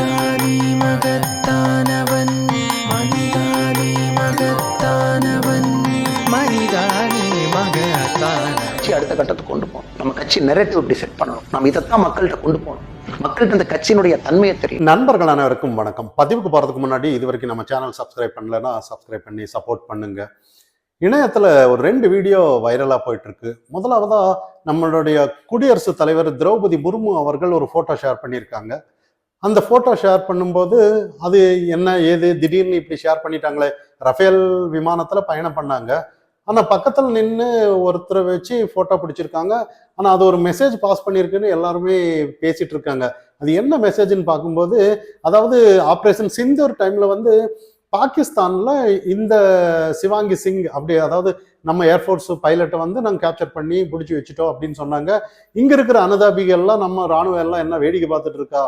மனிதானே மகத்தானவன், மனிதானே மகத்தானவன், மனிதானே மகத்தானவன். அடுத்த கட்டத்துக்கு கொண்டு போகணும். நம்ம கட்சி நெரேட்டிவ் இப்படி செட் பண்ணணும். நம்ம இதைத்தான் மக்கள்கிட்ட கொண்டு போகணும். மக்கள்கிட்ட இந்த கட்சியினுடைய தன்மையை தெரியும். நண்பர்கள் அனைவருக்கும் வணக்கம். பதிவுக்கு போறதுக்கு முன்னாடி இது வரைக்கும் நம்ம சேனல் சப்ஸ்கிரைப் பண்ணலன்னா சப்ஸ்கிரைப் பண்ணி சப்போர்ட் பண்ணுங்க. இணையத்துல ஒரு 2 வீடியோ வைரலா போயிட்டு இருக்கு. முதலாவதா நம்மளுடைய குடியரசுத் தலைவர் திரௌபதி முர்மு அவர்கள் ஒரு போட்டோ ஷேர் பண்ணியிருக்காங்க. அந்த போட்டோ ஷேர் பண்ணும்போது அது என்ன ஏது திடீர்னு இப்படி ஷேர் பண்ணிட்டாங்களே, ரஃபேல் விமானத்துல பயணம் பண்ணாங்க. ஆனா பக்கத்துல நின்று ஒருத்தரை வச்சு போட்டோ பிடிச்சிருக்காங்க. ஆனா அது ஒரு மெசேஜ் பாஸ் பண்ணியிருக்குன்னு எல்லாருமே பேசிட்டு இருக்காங்க. அது என்ன மெசேஜ்ன்னு பார்க்கும்போது, அதாவது ஆப்ரேஷன் சிந்தூர் டைம்ல பாகிஸ்தான்ல இந்த சிவாங்கி சிங் அப்படி, அதாவது நம்ம ஏர்ஃபோர்ஸ் பைலட்டை நாங்கள் கேப்சர் பண்ணி பிடிச்சி வச்சுட்டோம் அப்படின்னு சொன்னாங்க. இங்க இருக்கிற அனுதாபிகள்லாம் நம்ம ராணுவம் எல்லாம் என்ன வேடிக்கை பார்த்துட்டு இருக்கா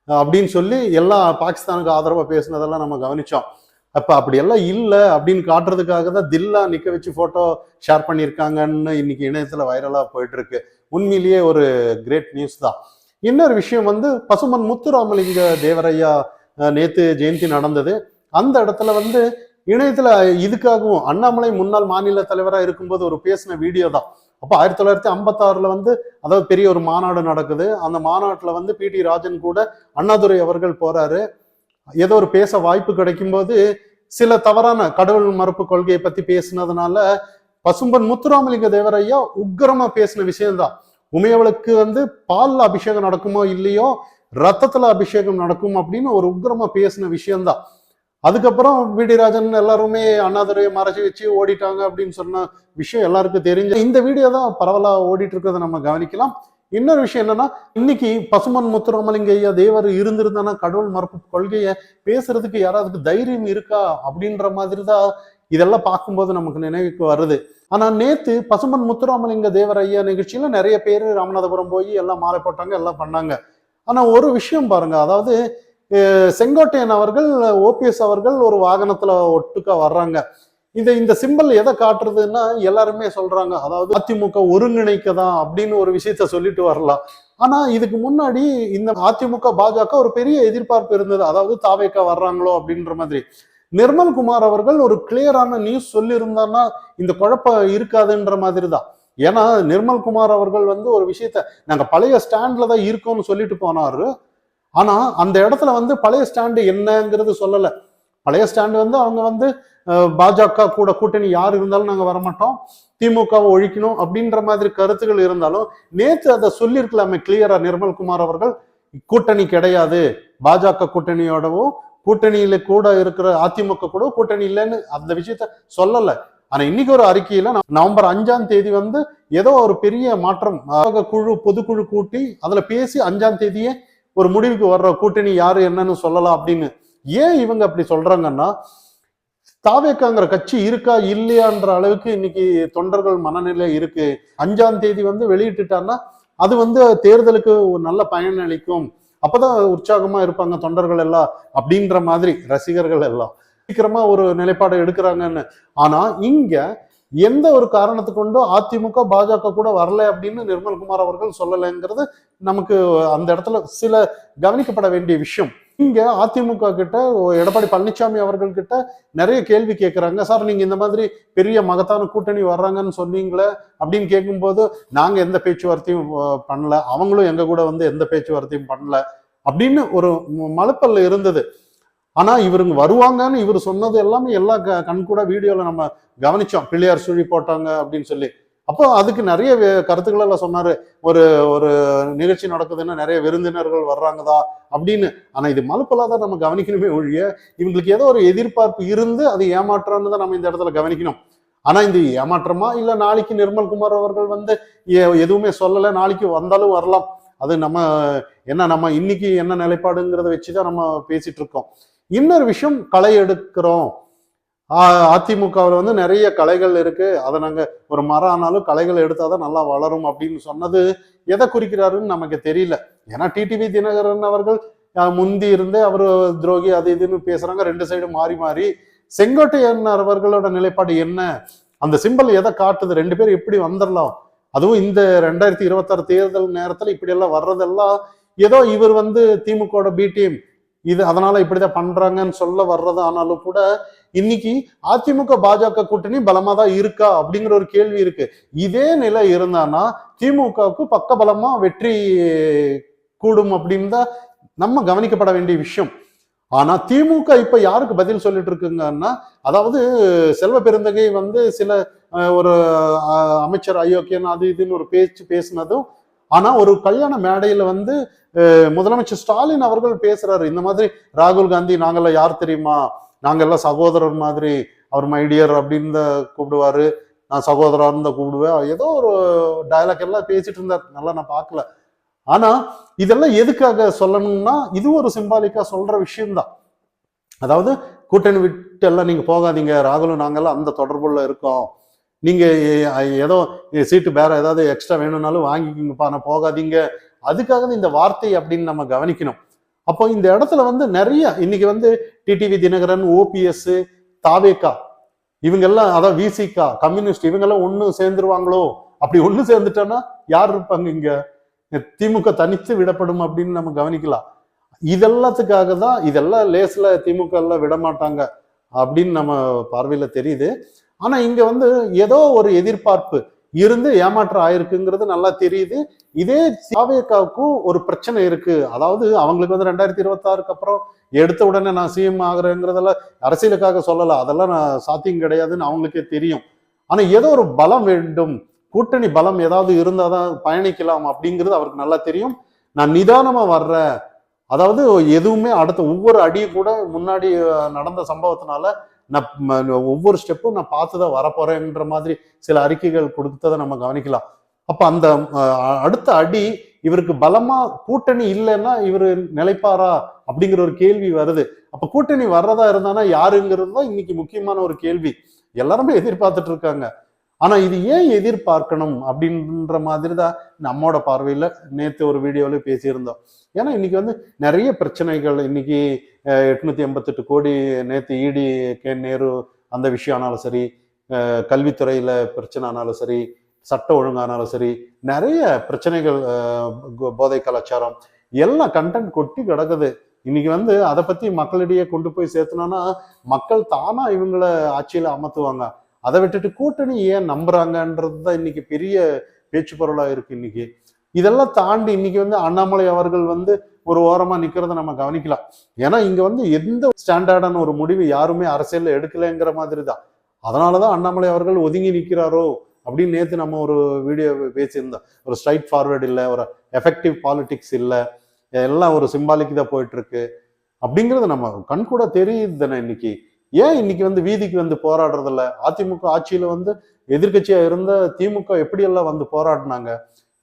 அப்படின்னு சொல்லி எல்லாம் பாகிஸ்தானுக்கு ஆதரவாக பேசுனதெல்லாம் நம்ம கவனிச்சோம். அப்ப அப்படி எல்லாம் இல்லை அப்படின்னு காட்டுறதுக்காக தான் தில்லா நிக்க வச்சு போட்டோ ஷேர் பண்ணியிருக்காங்கன்னு இன்னைக்கு இணையத்துல வைரலா போயிட்டு இருக்கு. உண்மையிலேயே ஒரு கிரேட் நியூஸ் தான். இன்னொரு விஷயம் பசுமன் முத்துராமலிங்க தேவரையா நேத்து ஜெயந்தி நடந்தது. அந்த இடத்துல இணையத்துல இதுக்காகவும் அண்ணாமலை முன்னாள் மாநில தலைவராக இருக்கும்போது ஒரு பேசின வீடியோ தான். அப்போ 1956 அதாவது பெரிய ஒரு மாநாடு நடக்குது. அந்த மாநாட்டுல பிடி ராஜன் கூட அண்ணாதுரை அவர்கள் போறாரு. ஏதோ ஒரு பேச வாய்ப்பு கிடைக்கும் போது சில தவறான கடவுள் மறுப்பு கொள்கையை பத்தி பேசினதுனால பசும்பன் முத்துராமலிங்க தேவரையா உக்கிரமா பேசின விஷயம்தான். உமையவளுக்கு பால்ல அபிஷேகம் நடக்குமோ இல்லையோ, ரத்தத்துல அபிஷேகம் நடக்கும் அப்படின்னு ஒரு உக்கிரமா பேசின விஷயம்தான். அதுக்கப்புறம் பிடி ராஜன் எல்லாருமே அண்ணாதுரையை மறைச்சி வச்சு ஓடிட்டாங்க அப்படின்னு சொன்ன விஷயம் எல்லாருக்கும் தெரிஞ்ச இந்த வீடியோ தான் பரவலா ஓடிட்டு இருக்கிறத நம்ம கவனிக்கலாம். இன்னொரு விஷயம் என்னன்னா, இன்னைக்கு பசுமன் முத்துராமலிங்க ஐயா தேவர் இருந்திருந்தானா கடவுள் மறுப்பு கொள்கையை பேசுறதுக்கு யாராவது தைரியம் இருக்கா அப்படின்ற மாதிரி தான் இதெல்லாம் பார்க்கும்போது நமக்கு நினைவுக்கு வருது. ஆனா நேத்து பசுமன் முத்துராமலிங்க தேவர் ஐயா நிகழ்ச்சியில நிறைய பேர் ராமநாதபுரம் போய் எல்லாம் மாலை போட்டாங்க, எல்லாம் பண்ணாங்க. ஆனா ஒரு விஷயம் பாருங்க, அதாவது செங்கோட்டையன் அவர்கள் ஓபிஎஸ் அவர்கள் ஒரு வாகனத்துல ஒட்டுக்கா வர்றாங்க. இந்த சிம்பல் எதை காட்டுறதுன்னா எல்லாருமே சொல்றாங்க, அதாவது அதிமுக ஒருங்கிணைக்கதான் அப்படின்னு ஒரு விஷயத்த சொல்லிட்டு வரலாம். ஆனா இதுக்கு முன்னாடி இந்த அதிமுக பாஜக ஒரு பெரிய எதிர்பார்ப்பு இருந்தது, அதாவது தாவேக்கா வர்றாங்களோ அப்படின்ற மாதிரி. நிர்மல்குமார் அவர்கள் ஒரு கிளியரான நியூஸ் சொல்லி இருந்தான்னா இந்த குழப்பம் இருக்காதுன்ற மாதிரி தான். ஏன்னா நிர்மல்குமார் அவர்கள் ஒரு விஷயத்த நாங்க பழைய ஸ்டாண்ட்ல தான் இருக்கோம்னு சொல்லிட்டு போனாரு. ஆனா அந்த இடத்துல பழைய ஸ்டாண்டு என்னங்கிறது சொல்லல. பழைய ஸ்டாண்டு அவங்க பாஜக கூட கூட்டணி யார் இருந்தாலும் நாங்க வரமாட்டோம், திமுகவை ஒழிக்கணும் அப்படின்ற மாதிரி கருத்துக்கள் இருந்தாலும் நேற்று அதை சொல்லியிருக்கலாமே கிளியரா. நிர்மல்குமார் அவர்கள் கூட்டணி கிடையாது, பாஜக கூட்டணியோடவும் கூட்டணியில கூட இருக்கிற அதிமுக கூட கூட்டணி இல்லைன்னு அந்த விஷயத்த சொல்லல. ஆனா இன்னைக்கு ஒரு அறிக்கையில நவம்பர் 5ஆம் தேதி ஏதோ ஒரு பெரிய மாற்றம், பொதுக்குழு கூட்டி அதுல பேசி 5ஆம் தேதியே ஒரு முடிவுக்கு வர்ற கூட்டணி யாரு என்னன்னு சொல்லலாம் அப்படின்னு. ஏன் இவங்க அப்படி சொல்றாங்கன்னா, தாவேக்காங்கிற கட்சி இருக்கா இல்லையான்ற அளவுக்கு இன்னைக்கு தொண்டர்கள் மனநிலை இருக்கு. 5ஆம் தேதி வெளியிட்டுட்டான்னா அது தேர்தலுக்கு ஒரு நல்ல பயன் அளிக்கும், அப்பதான் உற்சாகமா இருப்பாங்க தொண்டர்கள் எல்லாம் அப்படின்ற மாதிரி ரசிகர்கள் எல்லாம் சீக்கிரமா ஒரு நிலைப்பாடு எடுக்கிறாங்கன்னு. ஆனா இங்க எந்த ஒரு காரணத்தை கொண்டோ அதிமுக பாஜக கூட வரல அப்படின்னு நிர்மல்குமார் அவர்கள் சொல்லலைங்கிறது நமக்கு அந்த இடத்துல சில கவனிக்கப்பட வேண்டிய விஷயம். இங்க அதிமுக கிட்ட எடப்பாடி பழனிசாமி அவர்கள் கிட்ட நிறைய கேள்வி கேட்கிறாங்க. சார் நீங்க இந்த மாதிரி பெரிய மகத்தான கூட்டணி வர்றாங்கன்னு சொன்னீங்களே அப்படின்னு கேட்கும்போது, நாங்க எந்த பேச்சுவார்த்தையும் பண்ணல, அவங்களும் எங்க கூட எந்த பேச்சுவார்த்தையும் பண்ணல அப்படின்னு ஒரு மலுப்பல்ல இருந்தது. ஆனா இவருங்க வருவாங்கன்னு இவர் சொன்னது எல்லாமே எல்லாம் கண்கூட வீடியோல நம்ம கவனிச்சோம். பிள்ளையார் சுழி போட்டாங்க அப்படின்னு சொல்லி. அப்போ அதுக்கு நிறைய கருத்துக்கள் எல்லாம் சொன்னாரு. ஒரு ஒரு நிகழ்ச்சி நடக்குதுன்னா நிறைய விருந்தினர்கள் வர்றாங்கதா அப்படின்னு. ஆனா இது மலுப்பலாதான் நம்ம கவனிக்கணுமே ஒழிய, இவங்களுக்கு ஏதோ ஒரு எதிர்பார்ப்பு இருந்து அது ஏமாற்றான்னு தான் நம்ம இந்த இடத்துல கவனிக்கணும். ஆனா இந்த ஏமாற்றமா இல்ல நாளைக்கு நிர்மல்குமார் அவர்கள் எதுவுமே சொல்லலை, நாளைக்கு வந்தாலும் வரலாம். அது நம்ம இன்னைக்கு என்ன நிலைப்பாடுங்கிறத வச்சுதான் நம்ம பேசிட்டு இருக்கோம். இன்னொரு விஷயம், களை எடுக்கிறோம். அதிமுகவில் நிறைய கலைகள் இருக்கு, அதை நாங்க ஒரு மரம் ஆனாலும் கலைகள் எடுத்தாதான் நல்லா வளரும் அப்படின்னு சொன்னது எதை குறிக்கிறாருன்னு நமக்கு தெரியல. ஏன்னா டிடிவி தினகரன் அவர்கள் முந்தி இருந்து அவர் துரோகி அது இதுன்னு பேசுறாங்க. 2 சைடு மாறி மாறி. செங்கோட்டையன் அவர்களோட நிலைப்பாடு என்ன, அந்த சிம்பல் எதை காட்டுது, 2 பேரும் எப்படி வந்துடலாம், அதுவும் இந்த 2026 தேர்தல் நேரத்துல இப்படி எல்லாம் வர்றதெல்லாம் ஏதோ இவர் திமுக பி டீம் இது அதனால இப்படிதான் பண்றாங்கன்னு சொல்ல வர்றது. ஆனாலும் கூட இன்னைக்கு அதிமுக பாஜக கூட்டணி பலமா தான் இருக்கா அப்படிங்கிற ஒரு கேள்வி இருக்கு. இதே நிலை இருந்தானா திமுகவுக்கு பக்க பலமா வெற்றி கூடும் அப்படின்னு தான் நம்ம கவனிக்கப்பட வேண்டிய விஷயம். ஆனா திமுக இப்ப யாருக்கு பதில் சொல்லிட்டு இருக்குங்கன்னா, அதாவது செல்வ பெருந்தகை வந்து சில ஒரு அமைச்சர் அயோக்கியன் அது இதுன்னு ஒரு பேச்சு பேசினதும், ஆனா ஒரு கல்யாண மேடையில வந்து முதலமைச்சர் ஸ்டாலின் அவர்கள் பேசுறாரு, இந்த மாதிரி ராகுல் காந்தி நாங்கெல்லாம் யார் தெரியுமா, நாங்கெல்லாம் சகோதரர் மாதிரி, அவர் மைடியர் அப்படின்னு கூப்பிடுவாரு, நான் சகோதரர்னு கூப்பிடுவேன், ஏதோ ஒரு டயலாக் எல்லாம் பேசிட்டு இருந்தார், நல்லா நான் பார்க்கல. ஆனா இதெல்லாம் எதுக்காக சொல்லணும்னா இது ஒரு சிம்பாலிக்கா சொல்ற விஷயம்தான். அதாவது கூட்டணி விட்டு எல்லாம் நீங்க போகாதீங்க, ராகுலும் நாங்கெல்லாம் அந்த தொடர்புல இருக்கோம், நீங்க ஏதோ சீட்டு வேற ஏதாவது எக்ஸ்ட்ரா வேணும்னாலும் வாங்கிக்கிங்கப்பா, நான் போகாதீங்க, அதுக்காக இந்த வார்த்தை அப்படின்னு நம்ம கவனிக்கணும். அப்போ இந்த இடத்துல வந்து நிறைய இன்னைக்கு வந்து டிடிவி தினகரன், ஓபிஎஸ், தாவேகா இவங்கெல்லாம், அதாவது விசிகா, கம்யூனிஸ்ட் இவங்கெல்லாம் ஒண்ணு சேர்ந்துருவாங்களோ, அப்படி ஒண்ணு சேர்ந்துட்டோன்னா யார் இருப்பாங்க இங்க, திமுக தனித்து விடப்படும் அப்படின்னு நம்ம கவனிக்கலாம். இதெல்லாத்துக்காக தான், இதெல்லாம் லேஸ்ல திமுக எல்லாம் விட மாட்டாங்க அப்படின்னு நம்ம பார்வையில தெரியுது. ஆனா இங்க வந்து ஏதோ ஒரு எதிர்பார்ப்பு இருந்து ஏமாற்றம் ஆயிருக்குங்கிறது நல்லா தெரியுது. இதே தாவேகாவுக்கும் ஒரு பிரச்சனை இருக்கு. அதாவது அவங்களுக்கு வந்து 2026க்கு அப்புறம் எடுத்த உடனே நான் சிஎம் ஆகுறேங்கிறதெல்லாம் அரசியலுக்காக சொல்லல, அதெல்லாம் நான் சாத்தியம் கிடையாதுன்னு அவங்களுக்கே தெரியும். ஆனா ஏதோ ஒரு பலம் வேண்டும், கூட்டணி பலம் ஏதாவது இருந்தாதான் பயணிக்கலாம் அப்படிங்கிறது அவருக்கு நல்லா தெரியும். நான் நிதானமா வர்றேன், அதாவது எதுவுமே அடுத்த ஒவ்வொரு அடியும் கூட முன்னாடி நடந்த சம்பவத்தினால நான் ஒவ்வொரு ஸ்டெப்பும் நான் பார்த்துதான் வரப்போறேன்ற மாதிரி சில அறிக்கைகள் கொடுத்ததை நம்ம கவனிக்கலாம். அப்ப அந்த அடுத்த அடி இவருக்கு பலமா கூட்டணி இல்லைன்னா இவர் நிலைப்பாரா அப்படிங்கிற ஒரு கேள்வி வருது. அப்ப கூட்டணி வர்றதா இருந்தானா யாருங்கிறது தான் இன்னைக்கு முக்கியமான ஒரு கேள்வி, எல்லாருமே எதிர்பார்த்துட்டு இருக்காங்க. ஆனா இது ஏன் எதிர்பார்க்கணும் அப்படின்ற மாதிரி தான் நம்மோட பார்வையில நேத்து ஒரு வீடியோல பேசியிருந்தோம். ஏன்னா இன்னைக்கு வந்து நிறைய பிரச்சனைகள், இன்னைக்கு 888 கோடி நேத்து இடி கே நேரு அந்த விஷயம் ஆனாலும் சரி, கல்வித்துறையில பிரச்சனை ஆனாலும் சரி, சட்ட ஒழுங்கானாலும் சரி, நிறைய பிரச்சனைகள், போதை கலாச்சாரம் எல்லாம் கண்டென்ட் கொட்டி கிடக்குது. இன்னைக்கு வந்து அதை பத்தி மக்களிடையே கொண்டு போய் சேர்த்தனோம்னா மக்கள் தானா இவங்களை ஆட்சியில அமர்த்துவாங்க. அதை விட்டுட்டு கூட்டணி ஏன் நம்புறாங்கன்றது தான் இன்னைக்கு பெரிய பேச்சு பொருளா இருக்கு. இன்னைக்கு இதெல்லாம் தாண்டி இன்னைக்கு வந்து அண்ணாமலை அவர்கள் வந்து ஒரு ஓரமா நிக்கிறத நம்ம கவனிக்கலாம். ஏன்னா இங்க வந்து எந்த ஸ்டாண்டர்டான ஒரு முடிவு யாருமே அரசியல்ல எடுக்கலைங்கிற மாதிரி தான். அதனாலதான் அண்ணாமலை அவர்கள் ஒதுங்கி நிற்கிறாரோ அப்படின்னு நேத்து நம்ம ஒரு வீடியோ பேசியிருந்தோம். ஒரு ஸ்ட்ரைட் ஃபார்வர்டு இல்லை, ஒரு எஃபெக்டிவ் பாலிடிக்ஸ் இல்லை, எல்லாம் ஒரு சிம்பாலிக் தான் போயிட்டு இருக்கு அப்படிங்கிறது நம்ம கண் கூட தெரியுது தானே. இன்னைக்கு ஏன் இன்னைக்கு வந்து வீதிக்கு வந்து போராடுறது இல்லை? அதிமுக ஆட்சியில வந்து எதிர்கட்சியா இருந்த திமுக எப்படி எல்லாம் வந்து போராடினாங்க?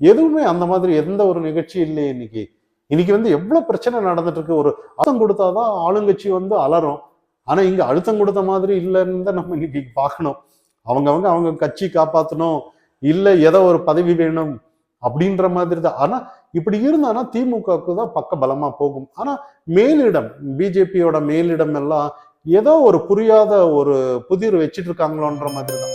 எதுவுமே அந்த மாதிரி எந்த ஒரு நிகழ்ச்சி இல்லையே. இன்னைக்கு இன்னைக்கு வந்து எவ்வளவு பிரச்சனை நடந்துட்டு இருக்கு. ஒரு அழுத்தம் கொடுத்தாதான் ஆளுங்கட்சி வந்து அலரும். ஆனா இங்க அழுத்தம் கொடுத்த மாதிரி இல்லைன்னு தான் நம்ம இன்னைக்கு பார்க்கணும். அவங்க கட்சி காப்பாற்றணும், இல்ல ஏதோ ஒரு பதவி வேணும் அப்படின்ற மாதிரி தான். ஆனா இப்படி இருந்தானா திமுகவுக்கு தான் பக்க பலமா போகும். ஆனா மேலிடம், பிஜேபியோட மேலிடம் எல்லாம் ஏதோ ஒரு புரியாத ஒரு புதிர் வச்சிட்டு இருக்காங்களோன்ற மாதிரி தான்.